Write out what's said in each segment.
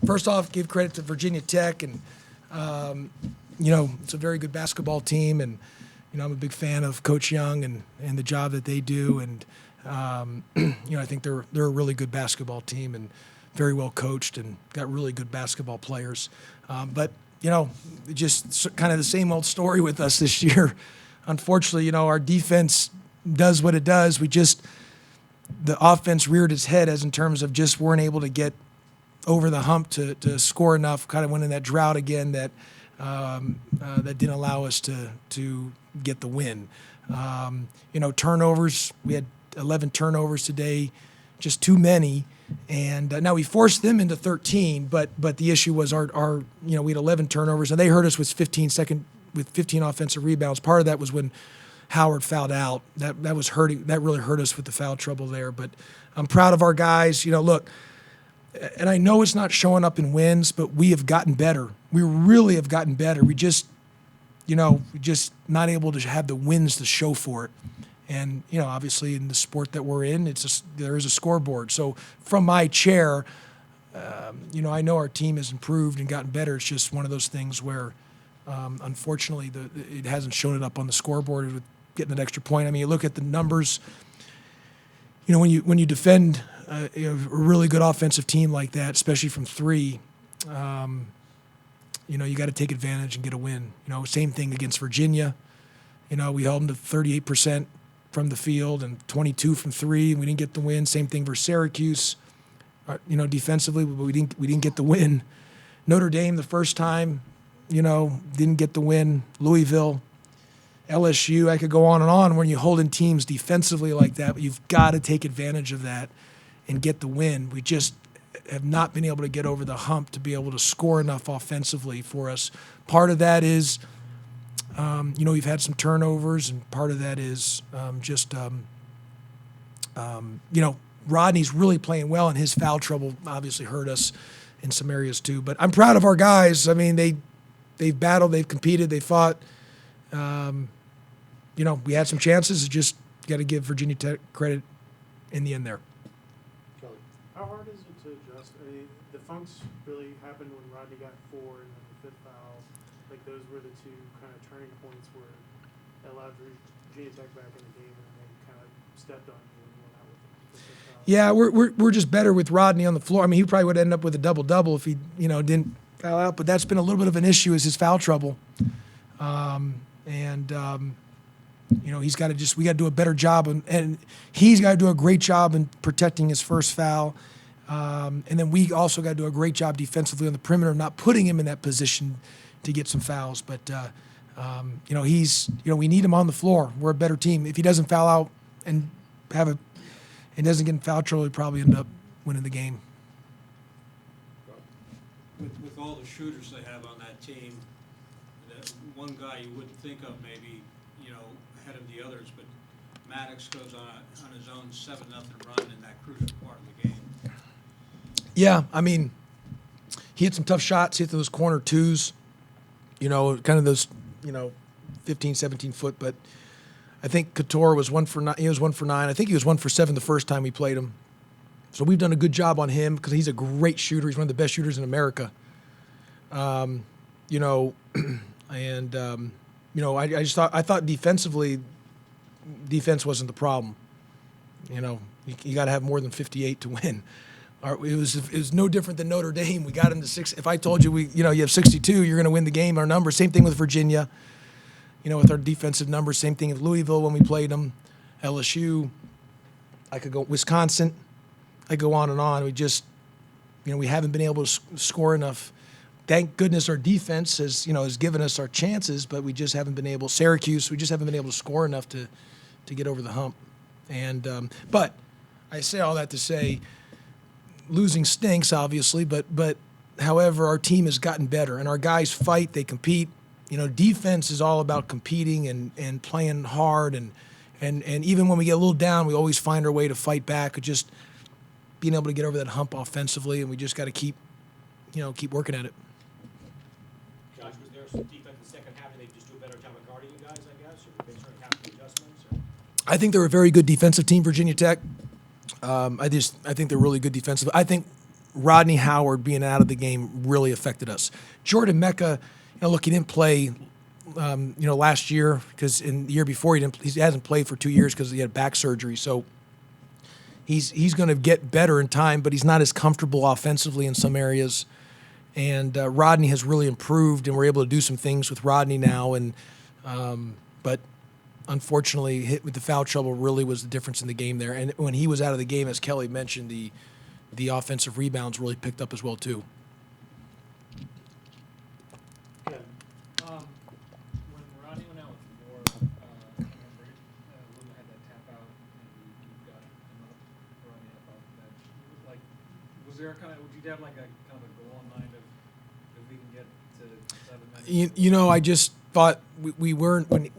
First off, give credit to Virginia Tech, and it's a very good basketball team, and I'm a big fan of Coach Young and the job that they do, and I think they're a really good basketball team and very well coached and got really good basketball players. But just kind of the same old story with us this year. Unfortunately, our defense does what it does. The offense reared its head as in terms of just weren't able to get over the hump to score enough. Kind of went in that drought again that didn't allow us to get the win. Turnovers. We had 11 turnovers today, just too many. And now we forced them into 13, but the issue was our we had 11 turnovers, and they hurt us with 15 offensive rebounds. Part of that was when Howard fouled out. That was hurting. That really hurt us with the foul trouble there. But I'm proud of our guys. Look, and I know it's not showing up in wins, but we have gotten better. We really have gotten better. We just not able to have the wins to show for it. And, obviously in the sport that we're in, there is a scoreboard. So from my chair, I know our team has improved and gotten better. It's just one of those things where, unfortunately, it hasn't shown it up on the scoreboard with getting an extra point. I mean, you look at the numbers, when you defend a really good offensive team like that, especially from three, you got to take advantage and get a win. Same thing against Virginia. We held them to 38% from the field and 22 from three, and we didn't get the win. Same thing for Syracuse. Defensively, but we didn't get the win. Notre Dame the first time, didn't get the win. Louisville, LSU, I could go on and on when you're holding teams defensively like that, but you've got to take advantage of that and get the win. We just have not been able to get over the hump to be able to score enough offensively for us. Part of that is we've had some turnovers, and part of that is Rodney's really playing well, and his foul trouble obviously hurt us in some areas too. But I'm proud of our guys. I mean, they've battled, they've competed, they fought. We had some chances. Just got to give Virginia Tech credit in the end there. Kelly, how hard is it to adjust? I mean, the funks really happened when Rodney got 4 and then the 5th foul. Like, those were the two kind of turning points where it allowed Virginia Tech back in the game, and then they kind of stepped on you and went out with the 5th foul. Yeah, we're just better with Rodney on the floor. I mean, he probably would end up with a double-double if he, didn't foul out, but that's been a little bit of an issue is his foul trouble. He's got to we got to do a better job, and he's got to do a great job in protecting his first foul. And then we also got to do a great job defensively on the perimeter, not putting him in that position to get some fouls. But, we need him on the floor. We're a better team. If he doesn't foul out and doesn't get in foul trouble, he'll probably end up winning the game. With all the shooters they have on that team, that one guy you wouldn't think of maybe, ahead of the others, but Maddox goes on his own 7-0 run in that crucial part of the game. Yeah, I mean, he had some tough shots. He hit those corner twos, kind of those, 15, 17 foot. But I think Couture was 1 for 9. He was 1 for 9. I think he was 1 for 7 the first time we played him. So we've done a good job on him because he's a great shooter. He's one of the best shooters in America. I thought defensively, defense wasn't the problem. You got to have more than 58 to win. It was no different than Notre Dame. We got into 6. If I told you you have 62, you're going to win the game. Our numbers. Same thing with Virginia. With our defensive numbers. Same thing with Louisville when we played them. LSU. I could go Wisconsin. I go on and on. We just, we haven't been able to score enough. Thank goodness our defense has given us our chances, but we just haven't been able. Syracuse, we just haven't been able to score enough to get over the hump. And but I say all that to say, losing stinks, obviously. But however, our team has gotten better, and our guys fight. They compete. Defense is all about competing and playing hard, and even when we get a little down, we always find our way to fight back. Just being able to get over that hump offensively, and we just got to keep working at it. Josh, was there some defense in the second half, and they just do a better job of guarding you guys, I guess, or make certain captain adjustments? Or? I think they're a very good defensive team, Virginia Tech. I think they're really good defensive. I think Rodney Howard being out of the game really affected us. Jordan Mecca, look, he didn't play, last year because in the year before he hasn't played for 2 years because he had back surgery. So he's going to get better in time, but he's not as comfortable offensively in some areas. And Rodney has really improved, and we're able to do some things with Rodney now. And but unfortunately, hit with the foul trouble really was the difference in the game there. And when he was out of the game, as Kelly mentioned, the offensive rebounds really picked up as well too. Good. When Rodney went out with 4, I remember Luna had that tap out, and you got him up, Rodney up off the bench. Like, was there would you have like a kind of a goal in mind of if we can get to 7 minutes? I just thought we weren't when.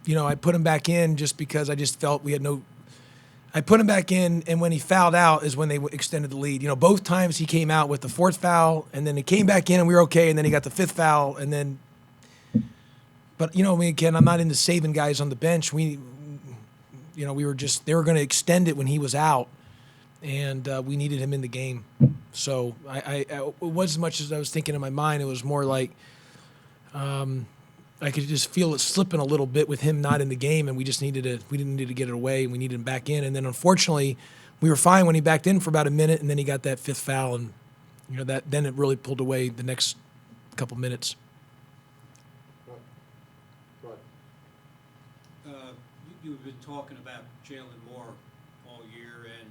I put him back in just because I just felt we had no. I put him back in, and when he fouled out is when they extended the lead. Both times he came out with the 4th foul, and then he came back in, and we were okay, and then he got the 5th foul, and then. But again, I'm not into saving guys on the bench. We were just they were going to extend it when he was out, and we needed him in the game. So it wasn't as much as I was thinking in my mind. It was more like. I could just feel it slipping a little bit with him not in the game, and we didn't need to get it away, and we needed him back in. And then unfortunately, we were fine when he backed in for about a minute, and then he got that 5th foul, and then it really pulled away the next couple minutes. You've been talking about Jalen Moore all year, and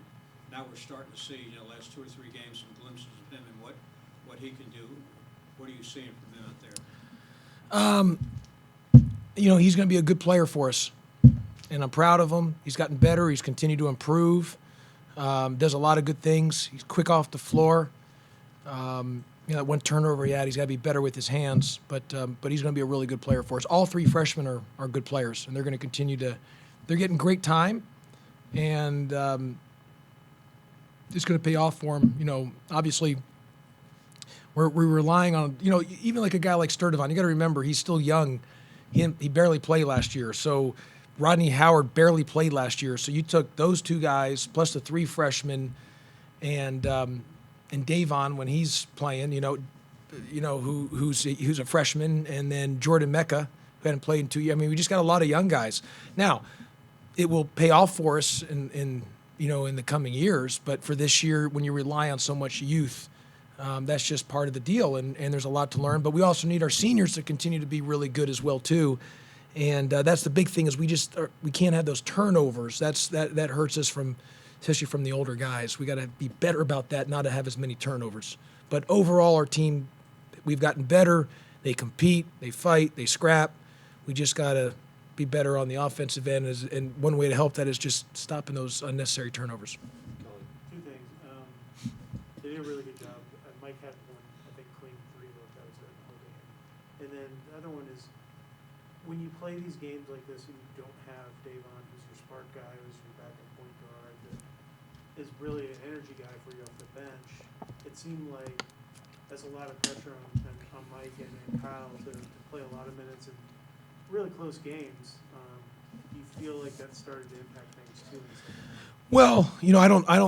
now we're starting to see, last 2 or 3 games, some glimpses of him and what he can do. What are you seeing from him out there? He's going to be a good player for us, and I'm proud of him. He's gotten better. He's continued to improve. Does a lot of good things. He's quick off the floor. That one turnover he had, he's got to be better with his hands. But he's going to be a really good player for us. All 3 freshmen are good players, and they're going to continue to. They're getting great time, and it's going to pay off for them. Obviously. We're relying on, even like a guy like Sturdivant. You got to remember, he's still young. He barely played last year. So Rodney Howard barely played last year. So you took those 2 guys plus the 3 freshmen, and Davon when he's playing, who's a freshman, and then Jordan Mecca who hadn't played in 2 years. I mean, we just got a lot of young guys. Now, it will pay off for us in the coming years. But for this year, when you rely on so much youth. That's just part of the deal, and there's a lot to learn. But we also need our seniors to continue to be really good as well too, and that's the big thing is we can't have those turnovers. That hurts us especially from the older guys. We got to be better about that, not to have as many turnovers. But overall, our team, we've gotten better. They compete, they fight, they scrap. We just got to be better on the offensive end, and one way to help that is just stopping those unnecessary turnovers. 2 things. They did a really good job. Mike had one, I think, clean 3 though. That was the whole game. And then the other one is when you play these games like this and you don't have Davon, who's your spark guy, who's your backup point guard, that is really an energy guy for you off the bench. It seemed like that's a lot of pressure on Mike and Kyle to play a lot of minutes and really close games. Do you feel like that started to impact things too? Well,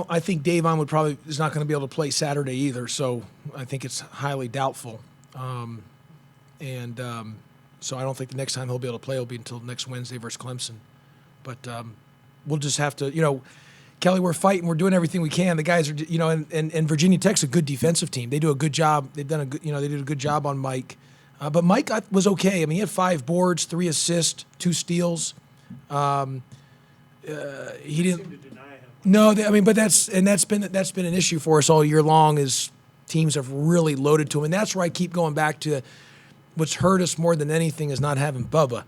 I think Davon is not going to be able to play Saturday either, so I think it's highly doubtful. So I don't think the next time he'll be able to play will be until next Wednesday versus Clemson. But we'll just have to, Kelly, we're fighting, we're doing everything we can. The guys are, and Virginia Tech's a good defensive team. They do a good job. They've done they did a good job on Mike. But Mike was okay. I mean, he had 5 boards, 3 assists, 2 steals. He didn't. Seem to deny him. No, but that's been an issue for us all year long. Is teams have really loaded to him, and that's where I keep going back to. What's hurt us more than anything is not having Bubba,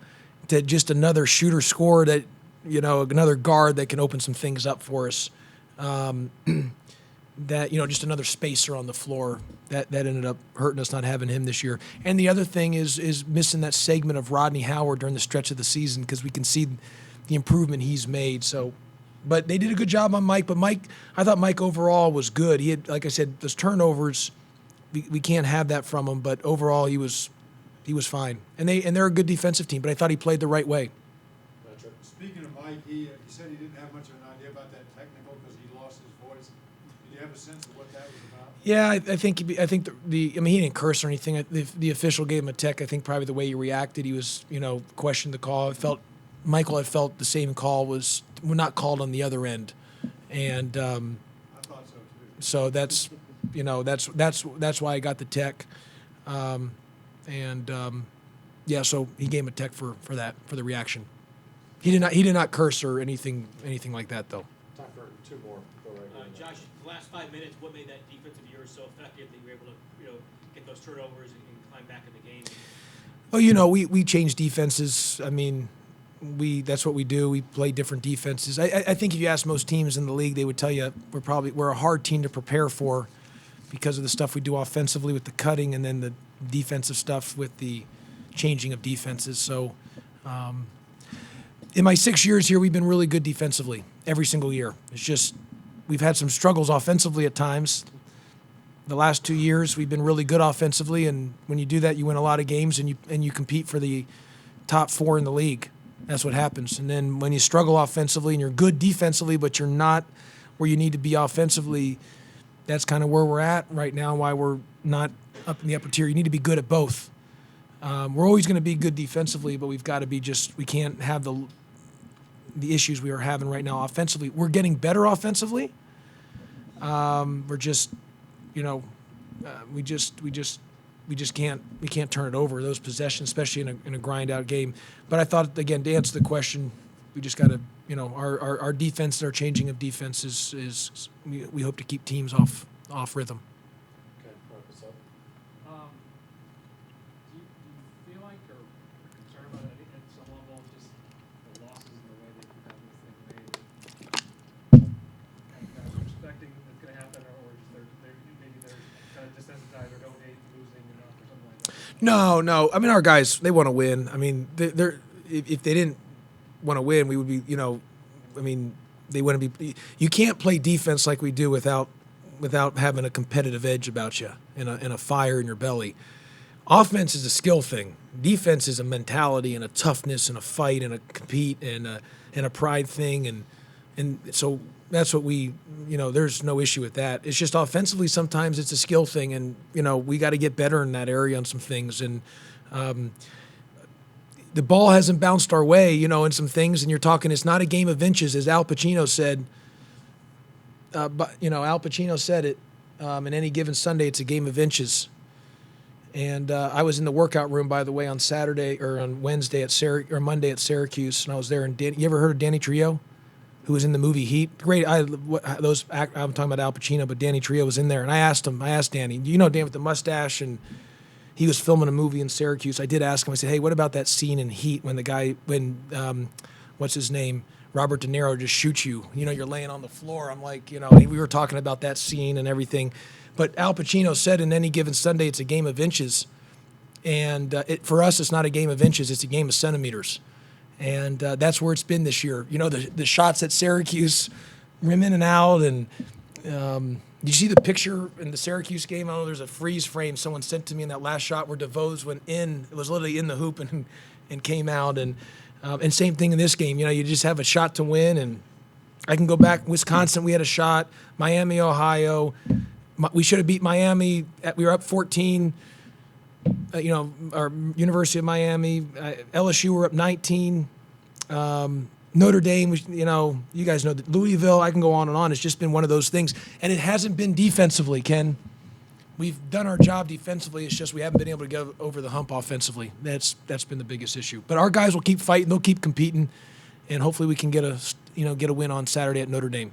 to just another shooter scorer that another guard that can open some things up for us. That just another spacer on the floor that ended up hurting us not having him this year. And the other thing is missing that segment of Rodney Howard during the stretch of the season because we can see the improvement he's made. So, but they did a good job on Mike. But I thought Mike overall was good. He had, like I said, those turnovers, we can't have that from him. But overall, he was fine. And they're a good defensive team. But I thought he played the right way. Speaking of Mike, he said he didn't have much of an idea about that technical because he lost his voice. Did you have have a sense of what that was about? Yeah, I think I mean, he didn't curse or anything. The official gave him a tech. I think probably the way he reacted, he was, questioned the call. It felt Michael had felt the same call was not called on the other end, and I thought so too. so that's why I got the tech, yeah. So he gave him a tech for that, for the reaction. He did not curse or anything like that though. Time for two more. Go right here. Josh, the last 5 minutes, what made that defense of yours so effective that you were able to, get those turnovers and climb back in the game? Well, we change defenses. I mean, that's what we do. We play different defenses. I think if you ask most teams in the league, they would tell you we're a hard team to prepare for because of the stuff we do offensively with the cutting and then the defensive stuff with the changing of defenses. So, in my 6 years here, we've been really good defensively every single year. It's just we've had some struggles offensively at times. The last 2 years, we've been really good offensively, and when you do that, you win a lot of games, and you compete for the top 4 in the league. That's what happens. And then when you struggle offensively and you're good defensively, but you're not where you need to be offensively, that's kind of where we're at right now. Why we're not up in the upper tier. You need to be good at both. We're always going to be good defensively, but we've got to be we can't have the issues we are having right now offensively. We're getting better offensively. We're just, we just can't turn it over, those possessions, especially in a grind out game. But I thought, again, to answer the question, we just got to, our defense and our changing of defense is we hope to keep teams off rhythm. Okay, wrap this up. Do you feel like or concerned about it at some level, just the losses and the way that you've gotten this thing made? And guys are expecting it's going to happen, or just maybe they're kind of desensitized or don't hate losing enough or something like that? No. I mean, our guys, they want to win. I mean, if they didn't want to win, we would be, I mean, they wouldn't be. You can't play defense like we do without having a competitive edge about you and a fire in your belly. Offense is a skill thing. Defense is a mentality and a toughness and a fight and a compete and a pride thing. And so that's what there's no issue with that. It's just offensively sometimes it's a skill thing, and we got to get better in that area on some things. And the ball hasn't bounced our way, in some things. And you're talking, it's not a game of inches, as Al Pacino said. But Al Pacino said it. In any given Sunday, it's a game of inches. And I was in the workout room, by the way, on Saturday or on Wednesday Monday at Syracuse, and I was there. And you ever heard of Danny Trejo, who was in the movie Heat? Great. I'm talking about Al Pacino, but Danny Trejo was in there, and I asked Danny, Dan with the mustache, and he was filming a movie in Syracuse. I did ask him. I said, "Hey, what about that scene in Heat when what's his name, Robert De Niro just shoots you? You're laying on the floor." I'm like, we were talking about that scene and everything. But Al Pacino said, in any given Sunday, it's a game of inches. And for us, it's not a game of inches. It's a game of centimeters. And that's where it's been this year. The shots at Syracuse, rim in and out. And you see the picture in the Syracuse game? I know there's a freeze frame someone sent to me in that last shot where DeVos went in. It was literally in the hoop and came out. And same thing in this game. You just have a shot to win. And I can go back. Wisconsin, we had a shot. Miami, Ohio. We should have beat Miami. We were up 14. Our University of Miami, LSU were up 19. Notre Dame, you guys know that Louisville. I can go on and on. It's just been one of those things, and it hasn't been defensively, Ken. We've done our job defensively. It's just we haven't been able to get over the hump offensively. That's been the biggest issue. But our guys will keep fighting. They'll keep competing, and hopefully we can get a win on Saturday at Notre Dame.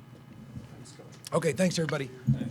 Thanks, Coach. Okay, thanks everybody. Thanks.